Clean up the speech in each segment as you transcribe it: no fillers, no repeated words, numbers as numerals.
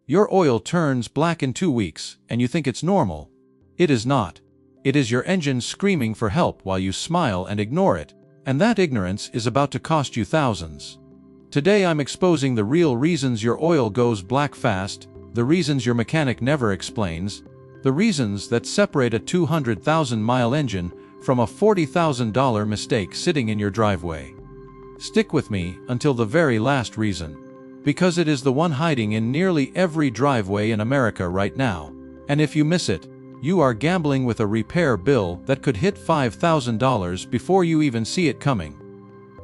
Your oil turns black in 2 weeks, and you think it's normal. It is not. It is your engine screaming for help while you smile and ignore it, and that ignorance is about to cost you thousands. Today I'm exposing the real reasons your oil goes black fast, the reasons your mechanic never explains, the reasons that separate a 200,000-mile engine from a $40,000 mistake sitting in your driveway. Stick with me until the very last reason, because it is the one hiding in nearly every driveway in America right now. And if you miss it, you are gambling with a repair bill that could hit $5,000 before you even see it coming.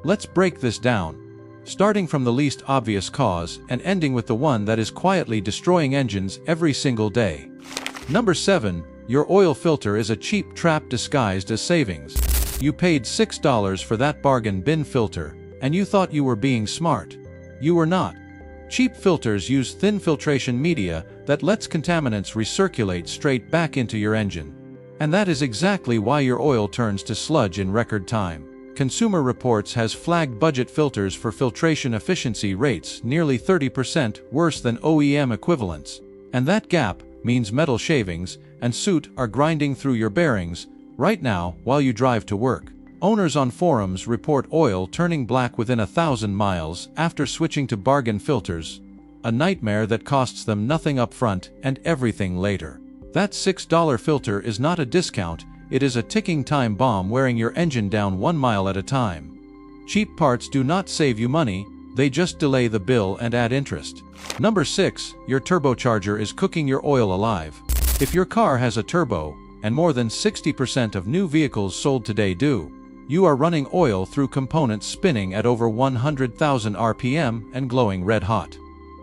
Let's break this down, starting from the least obvious cause and ending with the one that is quietly destroying engines every single day. Number 7. Your oil filter is a cheap trap disguised as savings. You paid $6 for that bargain bin filter, and you thought you were being smart. You were not. Cheap filters use thin filtration media that lets contaminants recirculate straight back into your engine. And that is exactly why your oil turns to sludge in record time. Consumer Reports has flagged budget filters for filtration efficiency rates nearly 30% worse than OEM equivalents. And that gap means metal shavings and soot are grinding through your bearings right now while you drive to work. Owners on forums report oil turning black within 1,000 miles after switching to bargain filters, a nightmare that costs them nothing up front and everything later. That $6 filter is not a discount, it is a ticking time bomb wearing your engine down 1 mile at a time. Cheap parts do not save you money, they just delay the bill and add interest. Number 6. Your turbocharger is cooking your oil alive. If your car has a turbo, and more than 60% of new vehicles sold today do, you are running oil through components spinning at over 100,000 RPM and glowing red hot.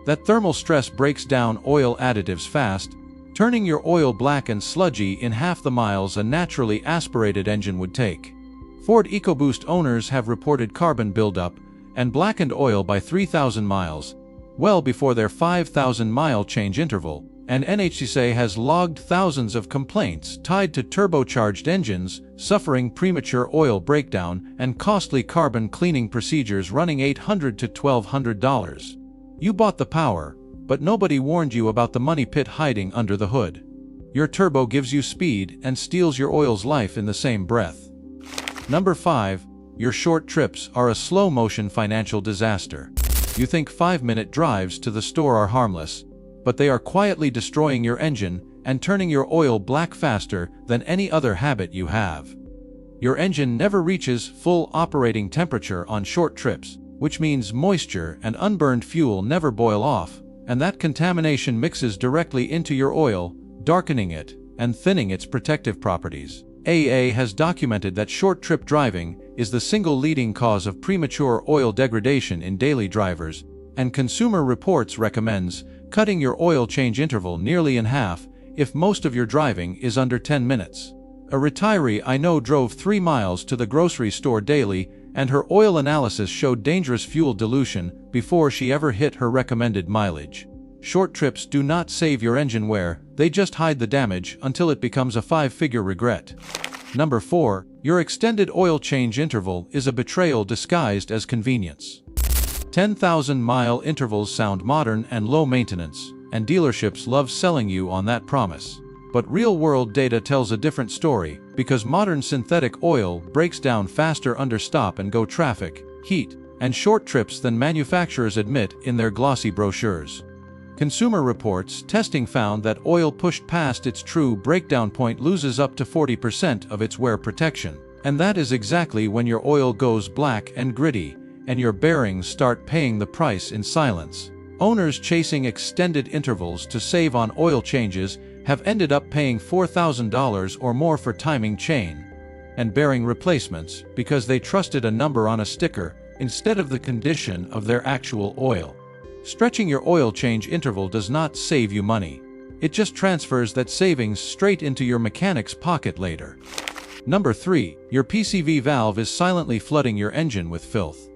That thermal stress breaks down oil additives fast, turning your oil black and sludgy in half the miles a naturally aspirated engine would take. Ford EcoBoost owners have reported carbon buildup and blackened oil by 3,000 miles, well before their 5,000-mile change interval, and NHTSA has logged thousands of complaints tied to turbocharged engines suffering premature oil breakdown and costly carbon cleaning procedures running $800 to $1,200. You bought the power, but nobody warned you about the money pit hiding under the hood. Your turbo gives you speed and steals your oil's life in the same breath. Number 5. Your short trips are a slow-motion financial disaster. You think 5-minute drives to the store are harmless, but they are quietly destroying your engine and turning your oil black faster than any other habit you have. Your engine never reaches full operating temperature on short trips, which means moisture and unburned fuel never boil off, and that contamination mixes directly into your oil, darkening it and thinning its protective properties. AA has documented that short trip driving is the single leading cause of premature oil degradation in daily drivers, and Consumer Reports recommends cutting your oil change interval nearly in half if most of your driving is under 10 minutes. A retiree I know drove 3 miles to the grocery store daily, and her oil analysis showed dangerous fuel dilution before she ever hit her recommended mileage. Short trips do not save your engine wear, they just hide the damage until it becomes a 5-figure regret. Number 4. Your extended oil change interval is a betrayal disguised as convenience. 10,000-mile intervals sound modern and low maintenance, and dealerships love selling you on that promise. But real-world data tells a different story, because modern synthetic oil breaks down faster under stop-and-go traffic, heat, and short trips than manufacturers admit in their glossy brochures. Consumer Reports testing found that oil pushed past its true breakdown point loses up to 40% of its wear protection. And that is exactly when your oil goes black and gritty, and your bearings start paying the price in silence. Owners chasing extended intervals to save on oil changes have ended up paying $4,000 or more for timing chain and bearing replacements because they trusted a number on a sticker instead of the condition of their actual oil. Stretching your oil change interval does not save you money. It just transfers that savings straight into your mechanic's pocket later. Number 3. Your PCV valve is silently flooding your engine with filth.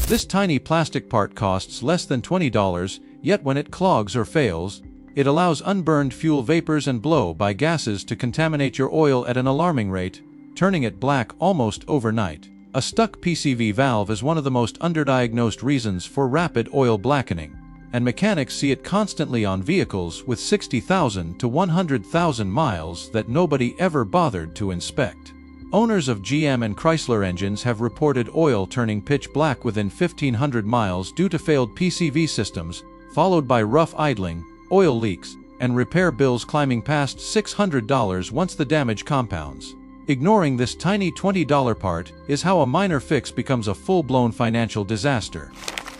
This tiny plastic part costs less than $20, yet when it clogs or fails, it allows unburned fuel vapors and blow-by gases to contaminate your oil at an alarming rate, turning it black almost overnight. A stuck PCV valve is one of the most underdiagnosed reasons for rapid oil blackening. and mechanics see it constantly on vehicles with 60,000 to 100,000 miles that nobody ever bothered to inspect. Owners of GM and Chrysler engines have reported oil turning pitch black within 1,500 miles due to failed PCV systems, followed by rough idling, oil leaks, and repair bills climbing past $600 once the damage compounds. Ignoring this tiny $20 part is how a minor fix becomes a full-blown financial disaster.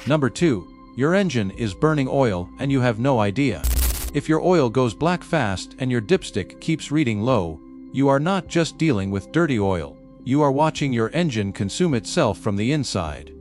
Number 2. Your engine is burning oil and you have no idea. If your oil goes black fast and your dipstick keeps reading low, you are not just dealing with dirty oil. You are watching your engine consume itself from the inside.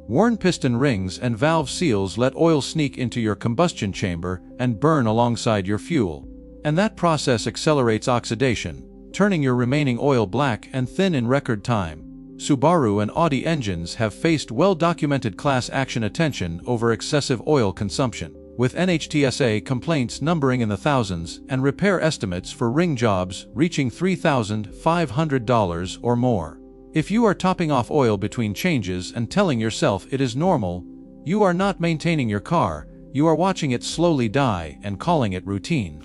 Worn piston rings and valve seals let oil sneak into your combustion chamber and burn alongside your fuel. And that process accelerates oxidation, turning your remaining oil black and thin in record time. Subaru and Audi engines have faced well-documented class action attention over excessive oil consumption, with NHTSA complaints numbering in the thousands and repair estimates for ring jobs reaching $3,500 or more. If you are topping off oil between changes and telling yourself it is normal, you are not maintaining your car, you are watching it slowly die and calling it routine.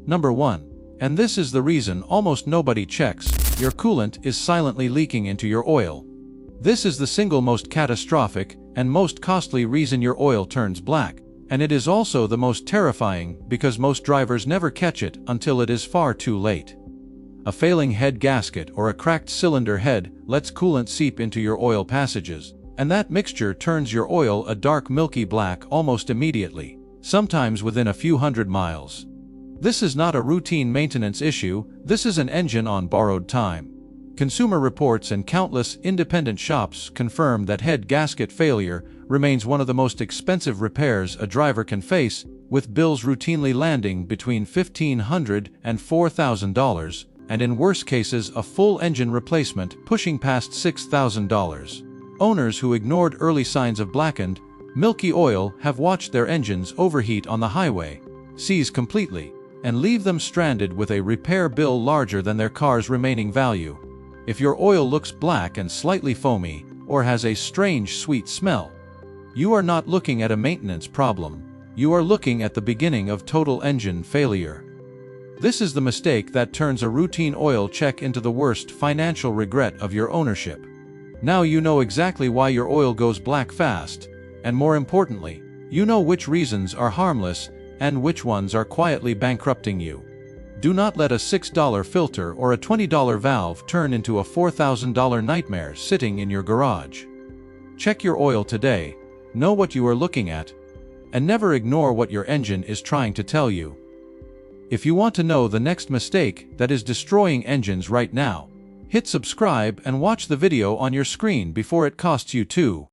Number 1. And this is the reason almost nobody checks: your coolant is silently leaking into your oil. This is the single most catastrophic and most costly reason your oil turns black, and it is also the most terrifying because most drivers never catch it until it is far too late. A failing head gasket or a cracked cylinder head lets coolant seep into your oil passages, and that mixture turns your oil a dark milky black almost immediately, sometimes within a few hundred miles. This is not a routine maintenance issue, this is an engine on borrowed time. Consumer Reports and countless independent shops confirm that head gasket failure remains one of the most expensive repairs a driver can face, with bills routinely landing between $1,500 and $4,000, and in worse cases a full engine replacement pushing past $6,000. Owners who ignored early signs of blackened, milky oil have watched their engines overheat on the highway, seize completely, and leave them stranded with a repair bill larger than their car's remaining value. If your oil looks black and slightly foamy, or has a strange sweet smell, you are not looking at a maintenance problem, you are looking at the beginning of total engine failure. This is the mistake that turns a routine oil check into the worst financial regret of your ownership. Now you know exactly why your oil goes black fast, and more importantly, you know which reasons are harmless and which ones are quietly bankrupting you. Do not let a $6 filter or a $20 valve turn into a $4,000 nightmare sitting in your garage. Check your oil today, know what you are looking at, and never ignore what your engine is trying to tell you. If you want to know the next mistake that is destroying engines right now, hit subscribe and watch the video on your screen before it costs you $2.